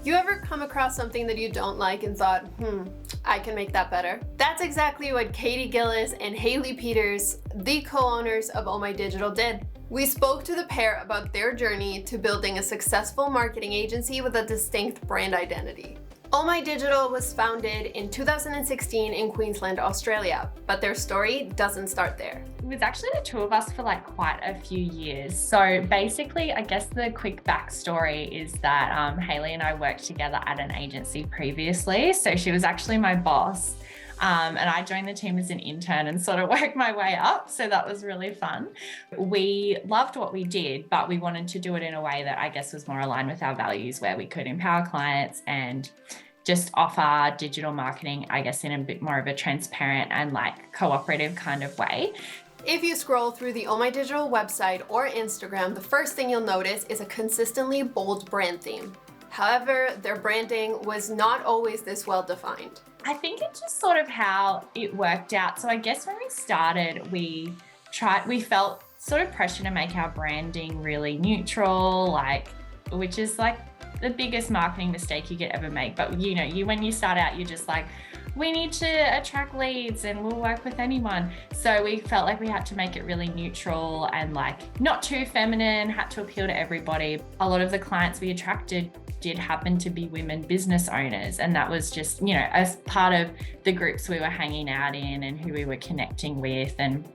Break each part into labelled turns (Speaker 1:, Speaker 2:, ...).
Speaker 1: You ever come across something that you don't like and thought, I can make that better? That's exactly what Katy Gillies and Hayley Peters, the co-owners of Oh My Digital, did. We spoke to the pair about their journey to building a successful marketing agency with a distinct brand identity. Oh My Digital was founded in 2016 in Queensland, Australia, but their story doesn't start there.
Speaker 2: It was actually the two of us for quite a few years. So basically, I guess the quick backstory is that Hayley and I worked together at an agency previously. So she was actually my boss. And I joined the team as an intern and sort of worked my way up. So that was really fun. We loved what we did, but we wanted to do it in a way that I guess was more aligned with our values, where we could empower clients and just offer digital marketing, I guess, in a bit more of a transparent and cooperative kind of way.
Speaker 1: If you scroll through the Oh My Digital website or Instagram, the first thing you'll notice is a consistently bold brand theme. However, their branding was not always this well defined.
Speaker 2: I think it's just sort of how it worked out. So I guess when we started, we felt sort of pressure to make our branding really neutral, which is the biggest marketing mistake you could ever make. But when you start out, you're just we need to attract leads and we'll work with anyone. So we felt like we had to make it really neutral and not too feminine, had to appeal to everybody. A lot of the clients we attracted did happen to be women business owners. And that was just, as part of the groups we were hanging out in and who we were connecting with. And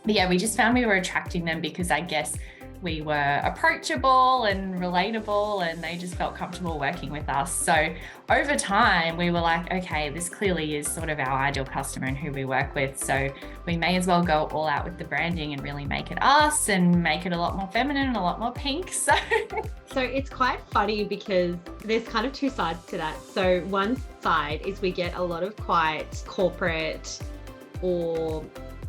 Speaker 2: yeah, we just found we were attracting them because I guess we were approachable and relatable and they just felt comfortable working with us. So over time, we were okay, this clearly is sort of our ideal customer and who we work with. So we may as well go all out with the branding and really make it us and make it a lot more feminine and a lot more pink. So
Speaker 3: it's quite funny because there's kind of two sides to that. So one side is we get a lot of quite corporate or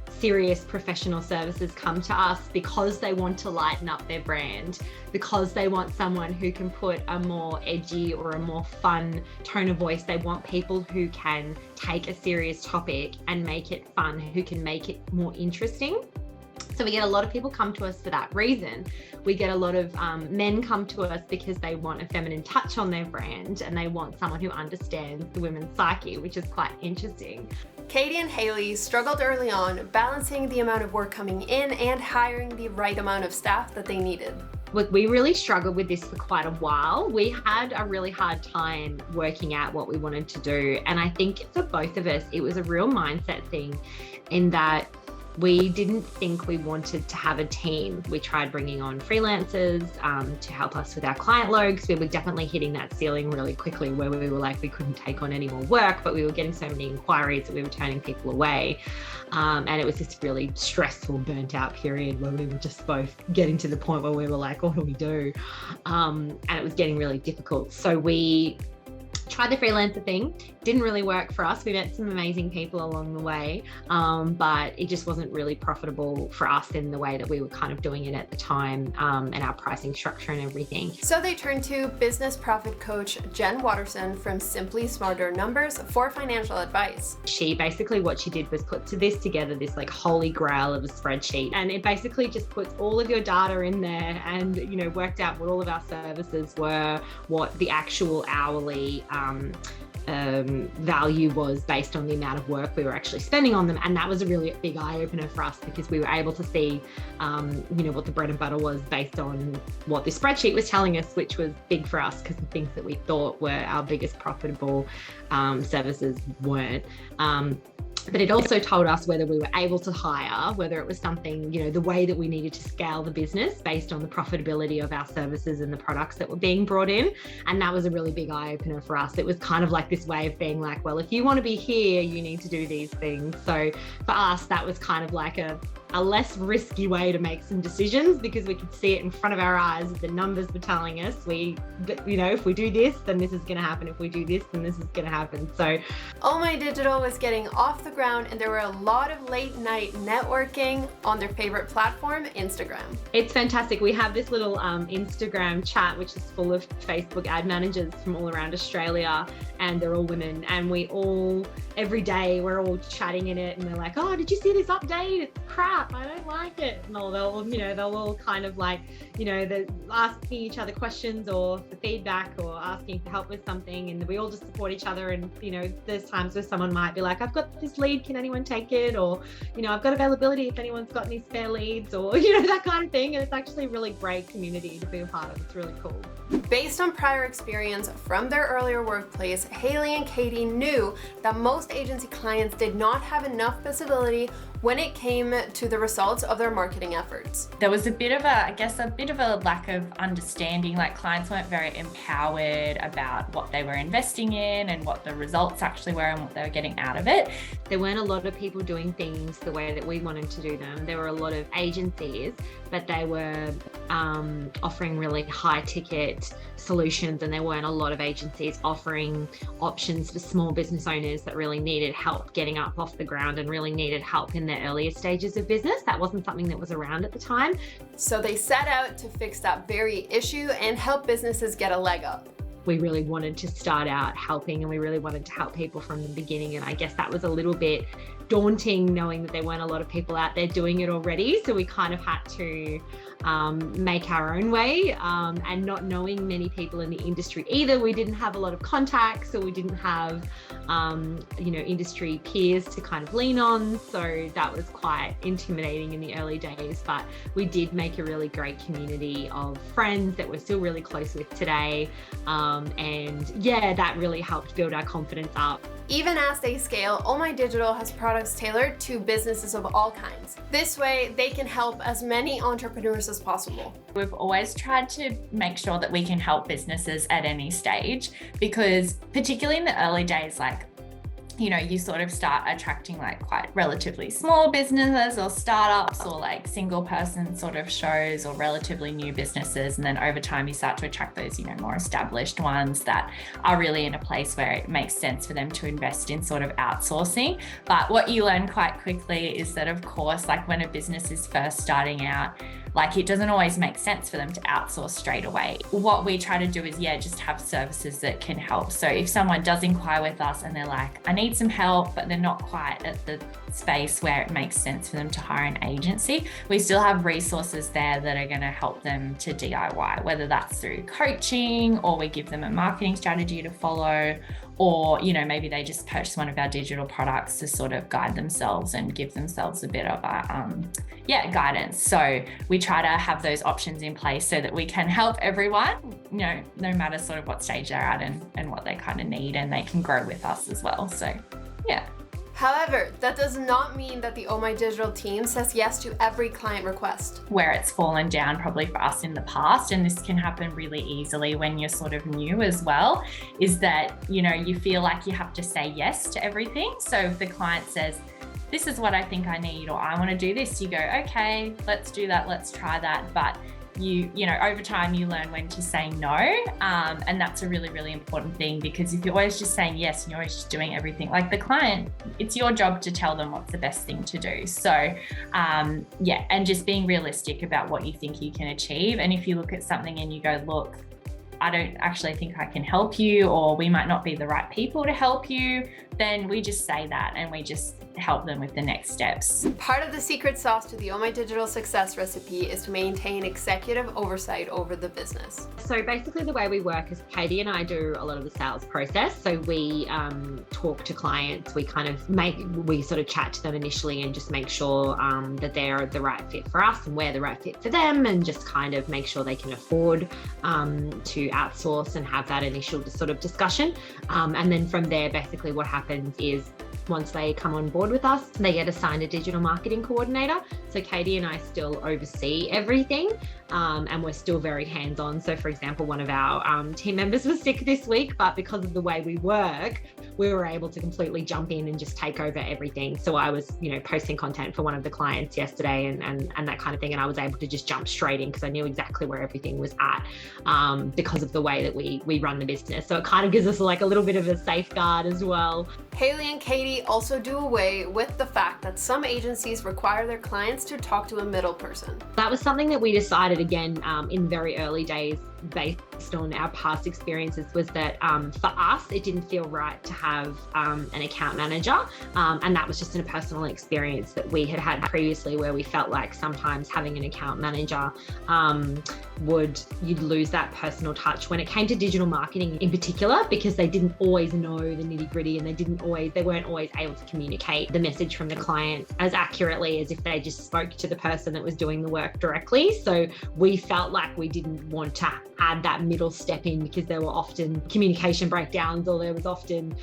Speaker 3: serious professional services come to us because they want to lighten up their brand, because they want someone who can put a more edgy or a more fun tone of voice. They want people who can take a serious topic and make it fun, who can make it more interesting. So we get a lot of people come to us for that reason. We get a lot of men come to us because they want a feminine touch on their brand and they want someone who understands the women's psyche, which is quite interesting.
Speaker 1: Katy and Hayley struggled early on, balancing the amount of work coming in and hiring the right amount of staff that they needed.
Speaker 3: Look, we really struggled with this for quite a while. We had a really hard time working out what we wanted to do. And I think for both of us, it was a real mindset thing in that we didn't think we wanted to have a team. We tried bringing on freelancers to help us with our client load, because we were definitely hitting that ceiling really quickly where we were we couldn't take on any more work, but we were getting so many inquiries that we were turning people away. And it was this really stressful, burnt out period where we were just both getting to the point where we were what do we do? And it was getting really difficult. So we tried the freelancer thing, didn't really work for us. We met some amazing people along the way, but it just wasn't really profitable for us in the way that we were kind of doing it at the time, and our pricing structure and everything.
Speaker 1: So they turned to business profit coach Jen Watterson from Simply Smarter Numbers for financial advice.
Speaker 3: She basically, what she did was put this together, this holy grail of a spreadsheet, and it basically just puts all of your data in there and worked out what all of our services were, what the actual hourly value was based on the amount of work we were actually spending on them. And that was a really big eye-opener for us because we were able to see what the bread and butter was based on what the spreadsheet was telling us, which was big for us because the things that we thought were our biggest profitable services weren't. But it also told us whether we were able to hire, whether it was something, the way that we needed to scale the business based on the profitability of our services and the products that were being brought in. And that was a really big eye opener for us. It was kind of this way of being well, if you want to be here, you need to do these things. So for us, that was kind of a less risky way to make some decisions because we could see it in front of our eyes. The numbers were telling us, if we do this, then this is going to happen. If we do this, then this is going to happen. So
Speaker 1: Oh My Digital was getting off the ground and there were a lot of late night networking on their favorite platform, Instagram.
Speaker 3: It's fantastic. We have this little Instagram chat, which is full of Facebook ad managers from all around Australia, and they're all women. And every day we're all chatting in it and they're oh, did you see this update? It's crap. crap, I don't like it. And they'll all kind of like, they're asking each other questions or for feedback or asking for help with something, and we all just support each other. And there's times where someone might be like, I've got this lead, can anyone take it? Or I've got availability if anyone's got any spare leads, or that kind of thing. And it's actually a really great community to be a part of. It's really cool.
Speaker 1: Based on prior experience from their earlier workplace, Hayley and Katy knew that most agency clients did not have enough visibility when it came to the results of their marketing efforts.
Speaker 2: There was a bit of a lack of understanding, like clients weren't very empowered about what they were investing in and what the results actually were and what they were getting out of it.
Speaker 3: There weren't a lot of people doing things the way that we wanted to do them. There were a lot of agencies, but they were offering really high ticket solutions, and there weren't a lot of agencies offering options for small business owners that really needed help getting up off the ground and really needed help in their earlier stages of business. That wasn't something that was around at the time.
Speaker 1: So they set out to fix that very issue and help businesses get a leg up.
Speaker 3: We really wanted to start out helping, and we really wanted to help people from the beginning. And I guess that was a little bit daunting, knowing that there weren't a lot of people out there doing it already. So we kind of had to make our own way, and not knowing many people in the industry either. We didn't have a lot of contacts, or we didn't have, industry peers to kind of lean on. So that was quite intimidating in the early days, but we did make a really great community of friends that we're still really close with today. That really helped build our confidence up.
Speaker 1: Even as they scale, Oh My Digital has products tailored to businesses of all kinds. This way, they can help as many entrepreneurs as possible.
Speaker 2: We've always tried to make sure that we can help businesses at any stage, because particularly in the early days, you sort of start attracting quite relatively small businesses or startups, or single person sort of shows, or relatively new businesses. And then over time you start to attract those, more established ones that are really in a place where it makes sense for them to invest in sort of outsourcing. But what you learn quite quickly is that, of course, when a business is first starting out, it doesn't always make sense for them to outsource straight away. What we try to do is, just have services that can help. So if someone does inquire with us and they're like, I need some help, but they're not quite at the space where it makes sense for them to hire an agency, we still have resources there that are going to help them to DIY, whether that's through coaching, or we give them a marketing strategy to follow, or maybe they just purchase one of our digital products to sort of guide themselves and give themselves a bit of guidance. So we try to have those options in place so that we can help everyone, no matter sort of what stage they're at and what they kind of need, and they can grow with us as well. So yeah.
Speaker 1: However, that does not mean that the Oh My Digital team says yes to every client request.
Speaker 2: Where it's fallen down probably for us in the past, and this can happen really easily when you're sort of new as well, is that, you feel like you have to say yes to everything. So if the client says, this is what I think I need, or I want to do this, you go, okay, let's do that, let's try that. But over time you learn when to say no, and that's a really, really important thing, because if you're always just saying yes and you're always just doing everything, the client, it's your job to tell them what's the best thing to do. So and just being realistic about what you think you can achieve. And if you look at something and you go, look, I don't actually think I can help you, or we might not be the right people to help you, then we just say that and we just help them with the next steps.
Speaker 1: Part of the secret sauce to the Oh My Digital success recipe is to maintain executive oversight over the business.
Speaker 3: So basically the way we work is Katy and I do a lot of the sales process. So we talk to clients, we sort of chat to them initially and just make sure that they're the right fit for us and we're the right fit for them, and just kind of make sure they can afford to outsource and have that initial sort of discussion. And then from there, basically what happens is, once they come on board with us, they get assigned a digital marketing coordinator. So Katy and I still oversee everything, and we're still very hands-on. So for example, one of our team members was sick this week, but because of the way we work, we were able to completely jump in and just take over everything. So I was, posting content for one of the clients yesterday and that kind of thing. And I was able to just jump straight in because I knew exactly where everything was at, because of the way that we run the business. So it kind of gives us a little bit of a safeguard as well.
Speaker 1: Hayley and Katy also do away with the fact that some agencies require their clients to talk to a middle person.
Speaker 3: That was something that we decided again in very early days based on our past experiences was that for us, it didn't feel right to have an account manager. And that was just a personal experience that we had previously, where we felt like sometimes having an account manager you'd lose that personal touch when it came to digital marketing in particular, because they didn't always know the nitty-gritty, and they weren't always able to communicate the message from the client as accurately as if they just spoke to the person that was doing the work directly. So we felt like we didn't want to add that middle step in, because there were often communication breakdowns, or there was often,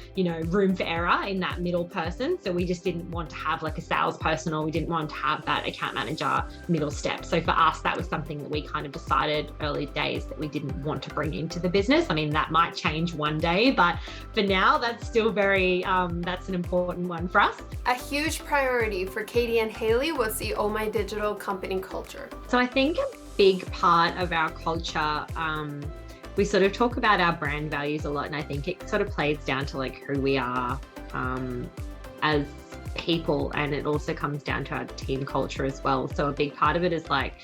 Speaker 3: room for error in that middle person. So we just didn't want to have like a salesperson, or we didn't want to have that account manager middle step. So for us, that was something that we kind of decided early days that we didn't want to bring into the business. I mean, that might change one day, but for now, that's still very, that's an important one for us.
Speaker 1: A huge priority for Katy and Hayley was the Oh My Digital company culture.
Speaker 3: So I think a big part of our culture, we sort of talk about our brand values a lot, and I think it sort of plays down to like who we are as people, and it also comes down to our team culture as well. So a big part of it is like,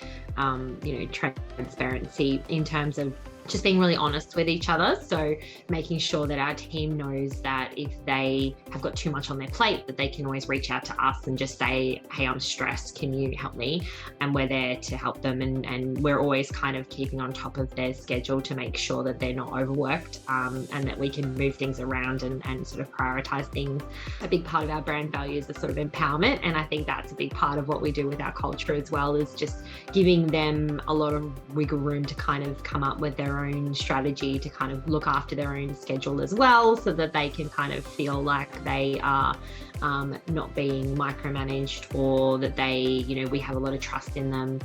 Speaker 3: transparency in terms of just being really honest with each other. So making sure that our team knows that if they have got too much on their plate, that they can always reach out to us and just say, hey, I'm stressed, can you help me? And we're there to help them. And we're always kind of keeping on top of their schedule to make sure that they're not overworked, and that we can move things around and sort of prioritize things. A big part of our brand values is sort of empowerment. And I think that's a big part of what we do with our culture as well, is just giving them a lot of wiggle room to kind of come up with their own strategy, to kind of look after their own schedule as well, so that they can kind of feel like they are not being micromanaged, or that they, we have a lot of trust in them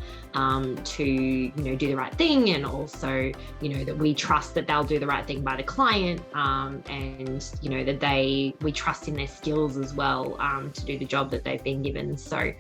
Speaker 3: to, do the right thing, and also, that we trust that they'll do the right thing by the client, and, that we trust in their skills as well to do the job that they've been given. So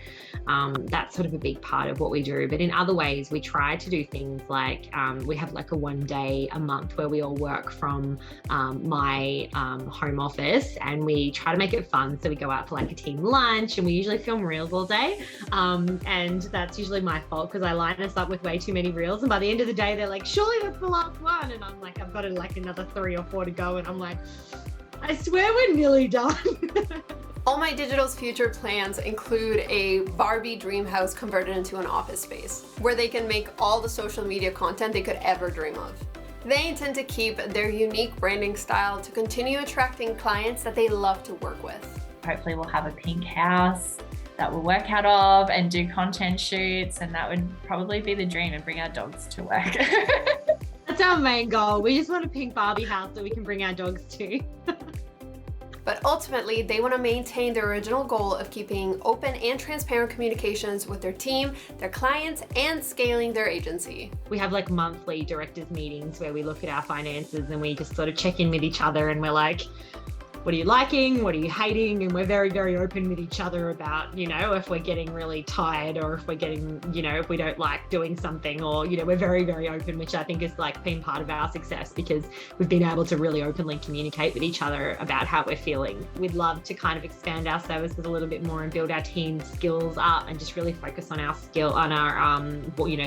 Speaker 3: that's sort of a big part of what we do. But in other ways, we try to do things like we have like a one day a month where we all work from my home office, and we try to make it fun. So we go out for like a team lunch, and we usually film reels all day, and that's usually my fault, because I line us up with way too many reels, and by the end of the day they're like, surely that's the last one, and I'm like, I've got like another 3 or 4 to go, and I'm like, I swear we're nearly done.
Speaker 1: Oh My Digital's future plans include a Barbie dream house converted into an office space, where they can make all the social media content they could ever dream of. They intend to keep their unique branding style to continue attracting clients that they love to work with.
Speaker 2: Hopefully we'll have a pink house that we'll work out of and do content shoots, and that would probably be the dream, and bring our dogs to work.
Speaker 3: That's our main goal. We just want a pink Barbie house that we can bring our dogs to.
Speaker 1: But ultimately, they want to maintain their original goal of keeping open and transparent communications with their team, their clients, and scaling their agency.
Speaker 3: We have like monthly directors meetings where we look at our finances, and we just sort of check in with each other, and we're like, what are you liking? What are you hating? And we're very, very open with each other about, if we're getting really tired, or if we're getting, if we don't like doing something, or, we're very, very open, which I think is like been part of our success, because we've been able to really openly communicate with each other about how we're feeling. We'd love to kind of expand our services a little bit more and build our team's skills up, and just really focus on our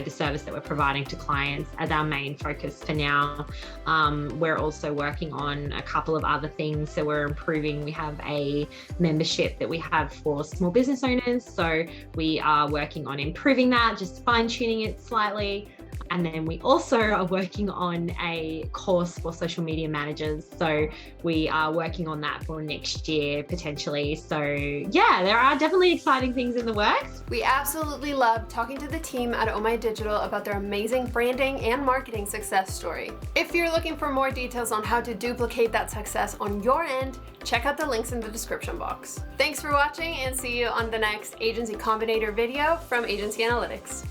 Speaker 3: the service that we're providing to clients as our main focus for now. We're also working on a couple of other things. So we're improving. We have a membership that we have for small business owners. So we are working on improving that, just fine-tuning it slightly. And then we also are working on a course for social media managers. So we are working on that for next year, potentially. So yeah, there are definitely exciting things in the works.
Speaker 1: We absolutely love talking to the team at Oh My Digital about their amazing branding and marketing success story. If you're looking for more details on how to duplicate that success on your end, check out the links in the description box. Thanks for watching, and see you on the next Agency Combinator video from AgencyAnalytics.